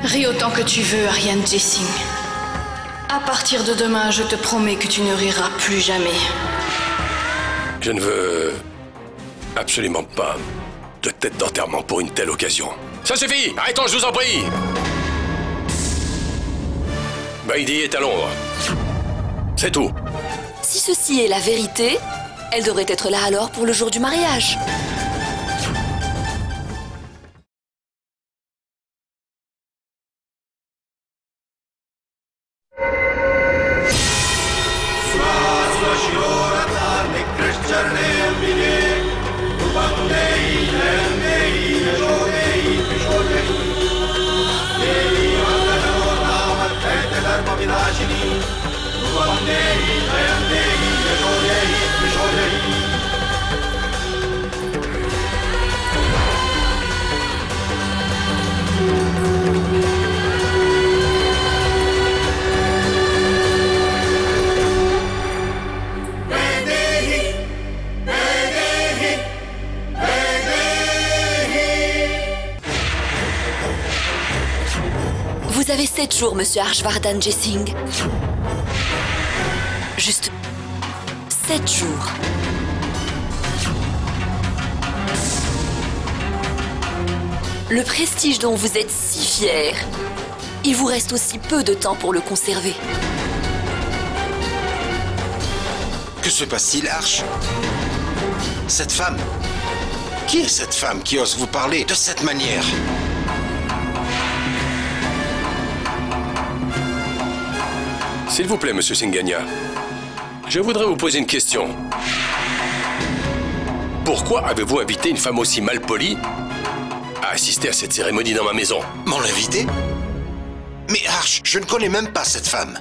Ris autant que tu veux, Ariane Jessing. À partir de demain, je te promets que tu ne riras plus jamais. Je ne veux absolument pas de tête d'enterrement pour une telle occasion. Ça suffit! Arrêtons, je vous en prie! Baïdi est à Londres. C'est tout. Si ceci est la vérité, elle devrait être là alors pour le jour du mariage. Vous avez 7 jours, monsieur Harshvardhan Jessing. Juste 7 jours. Le prestige dont vous êtes si fier, il vous reste aussi peu de temps pour le conserver. Que se passe-t-il, Arch? Cette femme? Qui est cette femme qui ose vous parler de cette manière? S'il vous plaît, monsieur Singhania, je voudrais vous poser une question. Pourquoi avez-vous invité une femme aussi malpolie à assister à cette cérémonie dans ma maison? Mon invité? Mais Arch, je ne connais même pas cette femme.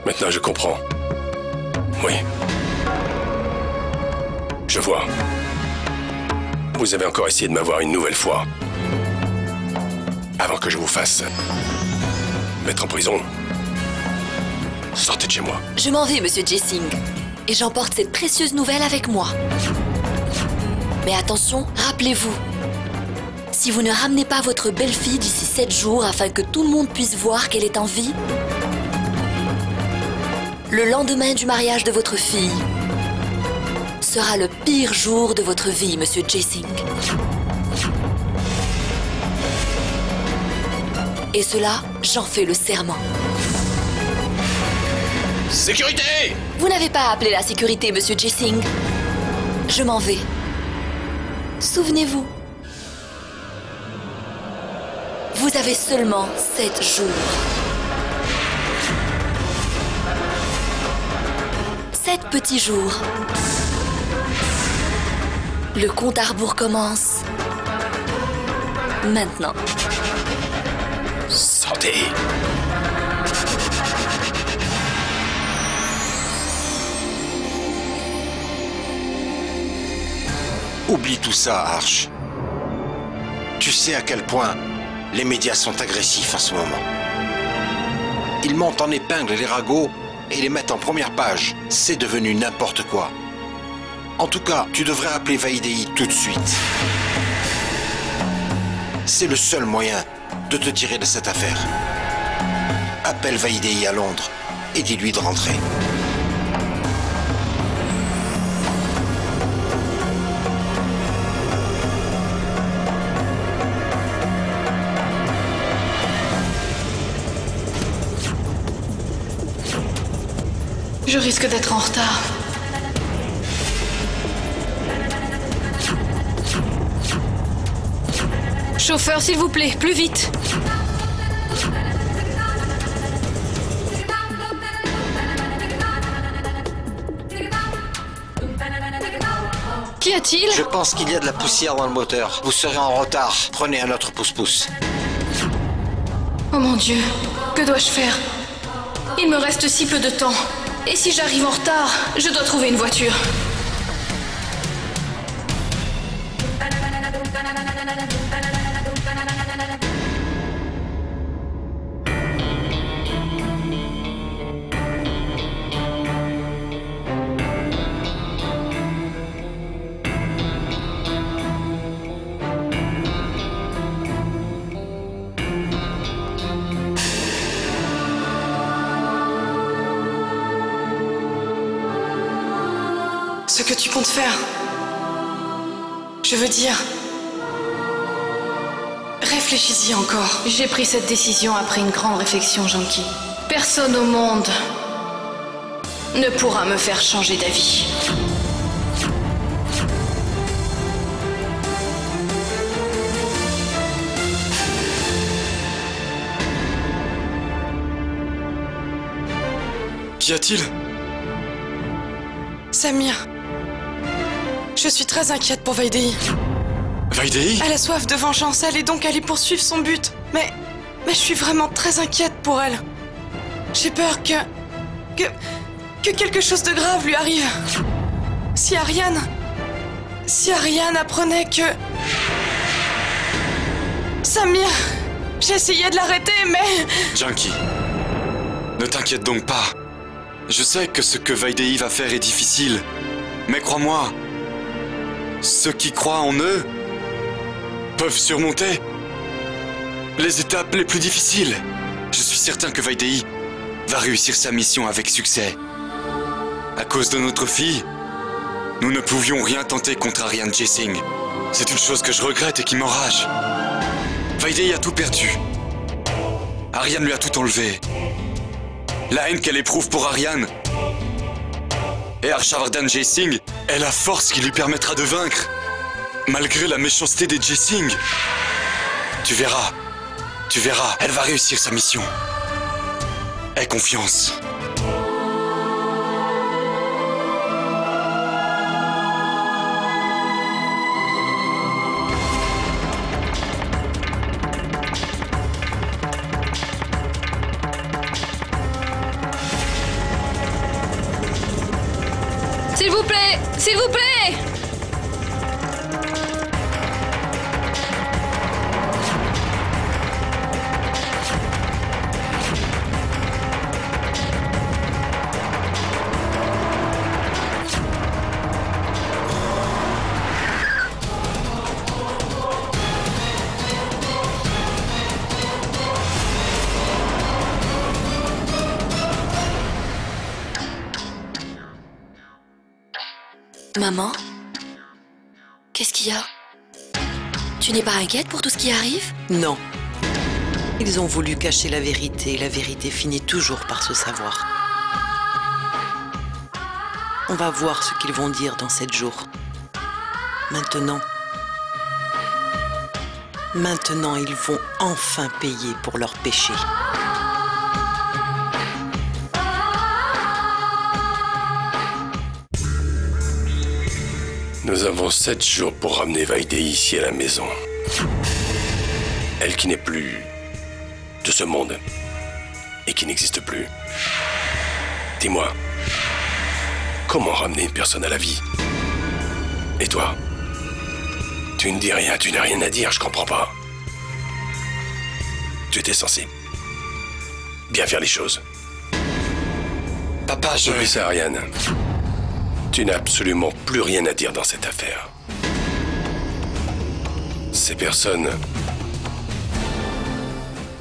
Maintenant, je comprends. Oui. Je vois. Vous avez encore essayé de m'avoir une nouvelle fois. Avant que je vous fasse mettre en prison. Sortez de chez moi. Je m'en vais, monsieur Jessing. Et j'emporte cette précieuse nouvelle avec moi. Mais attention, rappelez-vous. Si vous ne ramenez pas votre belle-fille d'ici 7 jours afin que tout le monde puisse voir qu'elle est en vie, le lendemain du mariage de votre fille sera le pire jour de votre vie, monsieur Jessing. Et cela, j'en fais le serment. Sécurité! Vous n'avez pas à appeler la sécurité, monsieur Jessing. Je m'en vais. Souvenez-vous. Vous avez seulement 7 jours. 7 petits jours. Le compte à rebours commence. Maintenant. Sortez! Oublie tout ça, Arch. Tu sais à quel point les médias sont agressifs en ce moment. Ils montent en épingle les ragots et les mettent en première page. C'est devenu n'importe quoi. En tout cas, tu devrais appeler Vaidéhi tout de suite. C'est le seul moyen de te tirer de cette affaire. Appelle Vaidéhi à Londres et dis-lui de rentrer. Je risque d'être en retard. Chauffeur, s'il vous plaît, plus vite. Qu'y a-t-il? Je pense qu'il y a de la poussière dans le moteur. Vous serez en retard. Prenez un autre pouce-pouce. Oh mon Dieu, que dois-je faire? Il me reste si peu de temps. Et si j'arrive en retard, je dois trouver une voiture. ce que tu comptes faire. Je veux dire... Réfléchis-y encore. J'ai pris cette décision après une grande réflexion, Janky. Personne au monde ne pourra me faire changer d'avis. Qu'y a-t-il? Samir, je suis très inquiète pour Vaidéhi. Vaidéhi? Elle a soif de vengeance, elle est donc allée poursuivre son but. Mais je suis vraiment très inquiète pour elle. J'ai peur que quelque chose de grave lui arrive. Si Ariane apprenait que... Samir, j'ai essayé de l'arrêter, mais... Janky, ne t'inquiète donc pas. Je sais que ce que Vaidéhi va faire est difficile, mais crois-moi, ceux qui croient en eux peuvent surmonter les étapes les plus difficiles. Je suis certain que Vaidéhi va réussir sa mission avec succès. À cause de notre fille, nous ne pouvions rien tenter contre Ariane Jesing. C'est une chose que je regrette et qui m'enrage. Vaidéhi a tout perdu. Ariane lui a tout enlevé. La haine qu'elle éprouve pour Ariane et Harshavardhan Jesing est la force qui lui permettra de vaincre, malgré la méchanceté des Jesing. Tu verras, elle va réussir sa mission. Aie confiance. S'il vous plaît! S'il vous plaît! Maman? Qu'est-ce qu'il y a? Tu n'es pas inquiète pour tout ce qui arrive? Non. Ils ont voulu cacher la vérité et la vérité finit toujours par se savoir. On va voir ce qu'ils vont dire dans 7 jours. Maintenant, ils vont enfin payer pour leurs péchés. Nous avons 7 jours pour ramener Vaidéhi ici à la maison. Elle qui n'est plus de ce monde et qui n'existe plus. Dis-moi, comment ramener une personne à la vie? Et toi? Tu ne dis rien, tu n'as rien à dire, je comprends pas. Tu étais censé bien faire les choses. Papa, je... Oublie ça, Ariane. Tu n'as absolument plus rien à dire dans cette affaire. Ces personnes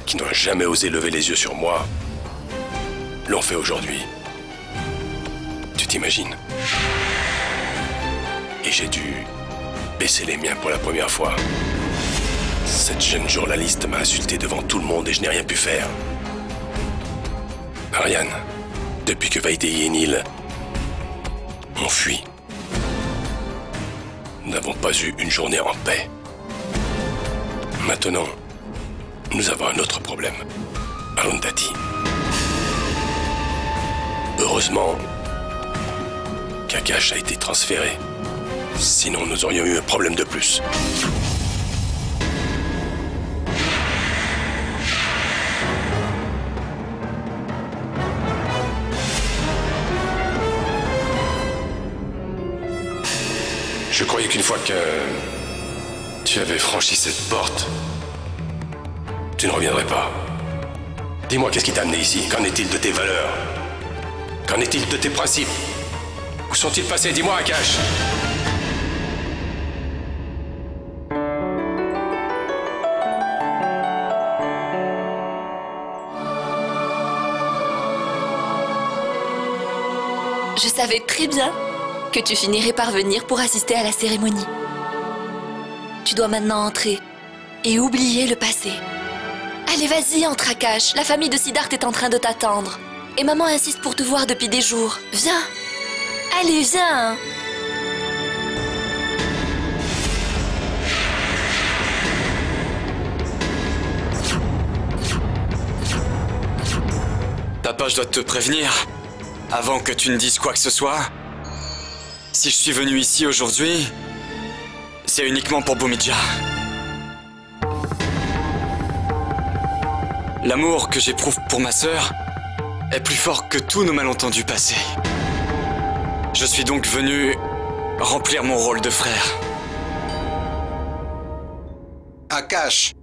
qui n'ont jamais osé lever les yeux sur moi l'ont fait aujourd'hui. Tu t'imagines? Et j'ai dû baisser les miens pour la première fois. Cette jeune journaliste m'a insulté devant tout le monde et je n'ai rien pu faire. Ariane, depuis que Vaidéhi et Neil ont fui, nous n'avons pas eu une journée en paix. Maintenant, nous avons un autre problème. Arundhati. Heureusement qu'Akash a été transféré. Sinon, nous aurions eu un problème de plus. Je croyais qu'une fois que tu avais franchi cette porte, tu ne reviendrais pas. Dis-moi, qu'est-ce qui t'a amené ici? Qu'en est-il de tes valeurs? Qu'en est-il de tes principes? Où sont-ils passés? Dis-moi, Akash. Je savais très bien que tu finirais par venir pour assister à la cérémonie. Tu dois maintenant entrer et oublier le passé. Allez, vas-y, entre, Akash. La famille de Siddharth est en train de t'attendre. Et maman insiste pour te voir depuis des jours. Viens. Allez, viens. Papa, je dois te prévenir, avant que tu ne dises quoi que ce soit. Si je suis venu ici aujourd'hui, c'est uniquement pour Bhumidja. L'amour que j'éprouve pour ma sœur est plus fort que tous nos malentendus passés. Je suis donc venu remplir mon rôle de frère. Akash.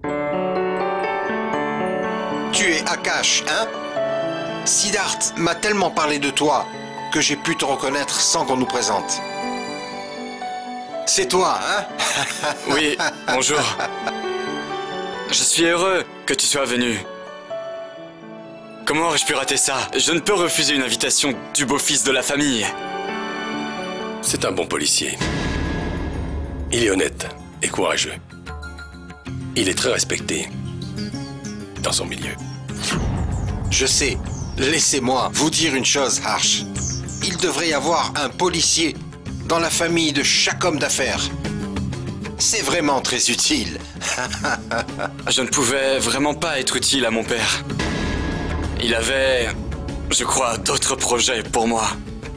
Tu es Akash, hein? Siddharth m'a tellement parlé de toi que j'ai pu te reconnaître sans qu'on nous présente. C'est toi, hein? Oui, bonjour. Je suis heureux que tu sois venu. Comment aurais-je pu rater ça? Je ne peux refuser une invitation du beau-fils de la famille. C'est un bon policier. Il est honnête et courageux. Il est très respecté dans son milieu. Je sais. Laissez-moi vous dire une chose, Harsh. Il devrait y avoir un policier dans la famille de chaque homme d'affaires. C'est vraiment très utile. Je ne pouvais vraiment pas être utile à mon père. Il avait, je crois, d'autres projets pour moi.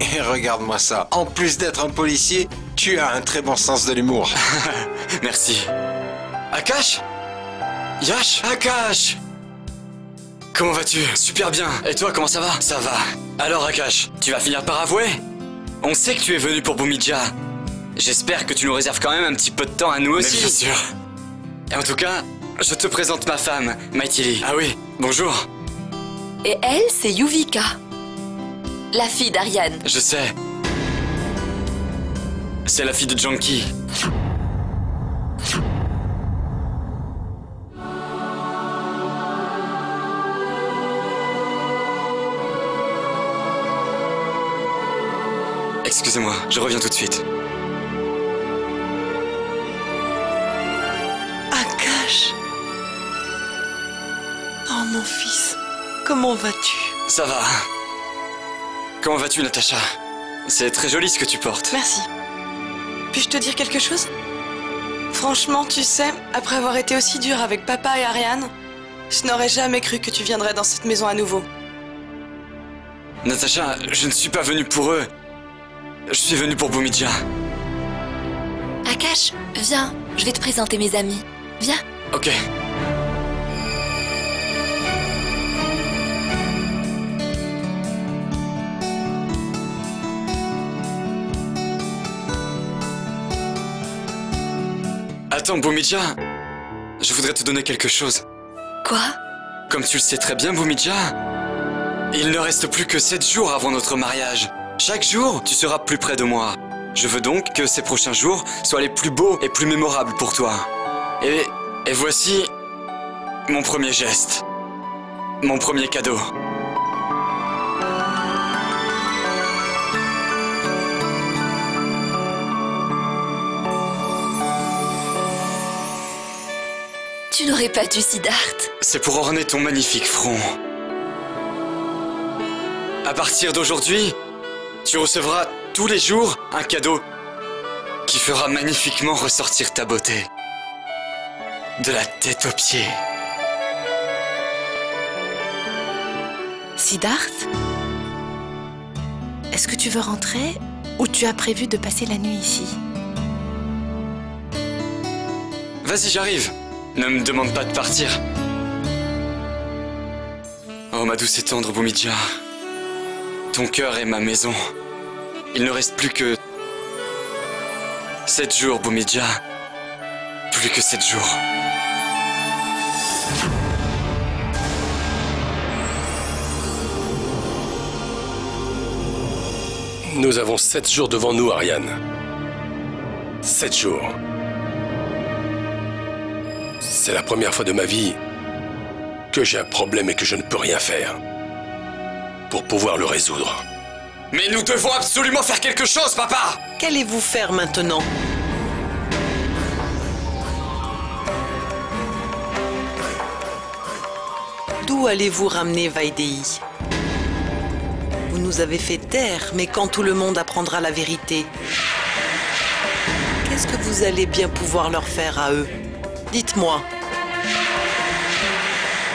Et regarde-moi ça. En plus d'être un policier, tu as un très bon sens de l'humour. Merci. Akash? Yash? Akash! Comment vas-tu? Super bien. Et toi, comment ça va? Ça va. Alors, Akash, tu vas finir par avouer? On sait que tu es venu pour Bhumidja. J'espère que tu nous réserves quand même un petit peu de temps à nous aussi. Mais bien sûr. Et en tout cas, je te présente ma femme, Maithili. Ah oui, bonjour. Et elle, c'est Yuvika, la fille d'Ariane. Je sais. C'est la fille de Janki. Excusez-moi, je reviens tout de suite. Akash. Oh mon fils, comment vas-tu? Ça va. Comment vas-tu, Natacha? C'est très joli ce que tu portes. Merci. Puis-je te dire quelque chose? Franchement, tu sais, après avoir été aussi dur avec papa et Ariane, je n'aurais jamais cru que tu viendrais dans cette maison à nouveau. Natacha, je ne suis pas venu pour eux. Je suis venu pour Bhumidja. Akash, viens, je vais te présenter mes amis. Viens. Ok. Attends, Bhumidja, je voudrais te donner quelque chose. Quoi? Comme tu le sais très bien, Bhumidja, il ne reste plus que 7 jours avant notre mariage. Chaque jour, tu seras plus près de moi. Je veux donc que ces prochains jours soient les plus beaux et plus mémorables pour toi. Et voici mon premier geste. Mon premier cadeau. Tu n'aurais pas dû, Siddharth. C'est pour orner ton magnifique front. À partir d'aujourd'hui, tu recevras tous les jours un cadeau qui fera magnifiquement ressortir ta beauté. De la tête aux pieds. Siddharth, est-ce que tu veux rentrer ou tu as prévu de passer la nuit ici? Vas-y, j'arrive. Ne me demande pas de partir. Oh, ma douce et tendre Bhumidja. Ton cœur est ma maison. Il ne reste plus que 7 jours, Bhumidja. Plus que 7 jours. Nous avons 7 jours devant nous, Ariane. 7 jours. C'est la première fois de ma vie que j'ai un problème et que je ne peux rien faire pour pouvoir le résoudre. Mais nous devons absolument faire quelque chose, papa! Qu'allez-vous faire maintenant? D'où allez-vous ramener Vaidei? Vous nous avez fait taire, mais quand tout le monde apprendra la vérité, qu'est-ce que vous allez bien pouvoir leur faire à eux? Dites-moi.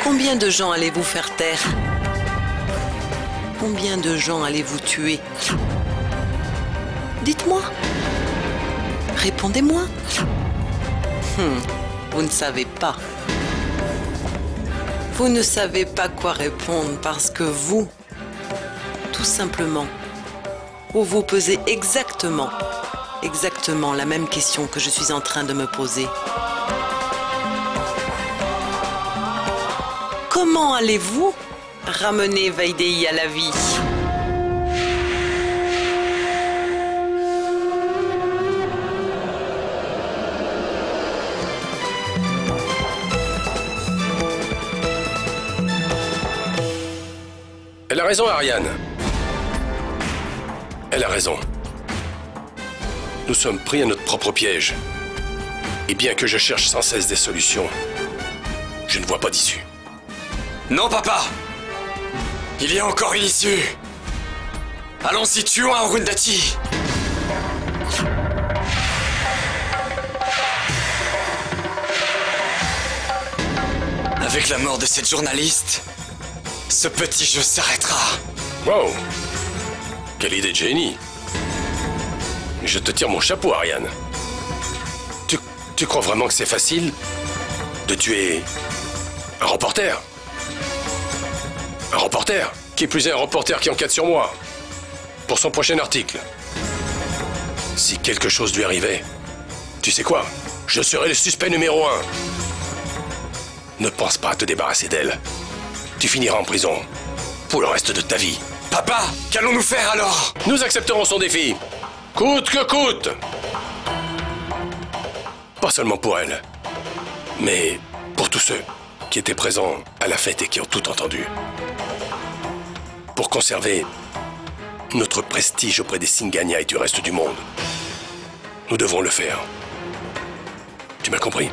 Combien de gens allez-vous faire taire? Combien de gens allez-vous tuer? Dites-moi. Répondez-moi. Vous ne savez pas. Vous ne savez pas quoi répondre parce que vous, tout simplement, vous vous posez exactement la même question que je suis en train de me poser. Comment allez-vous ramener Vaidei à la vie? Elle a raison, Ariane. Elle a raison. Nous sommes pris à notre propre piège. Et bien que je cherche sans cesse des solutions, je ne vois pas d'issue. Non, papa! Il y a encore une issue! Allons-y, tuons Arundhati! Avec la mort de cette journaliste, ce petit jeu s'arrêtera. Wow! Quelle idée de génie! Je te tire mon chapeau, Ariane. Tu crois vraiment que c'est facile de tuer un reporter? Un reporter? Qui plus est un reporter qui enquête sur moi pour son prochain article. Si quelque chose lui arrivait, tu sais quoi? Je serais le suspect numéro 1. Ne pense pas à te débarrasser d'elle. Tu finiras en prison pour le reste de ta vie. Papa, qu'allons-nous faire alors? Nous accepterons son défi, coûte que coûte. Pas seulement pour elle, mais pour tous ceux qui étaient présents à la fête et qui ont tout entendu. Pour conserver notre prestige auprès des Singania et du reste du monde. Nous devons le faire. Tu m'as compris?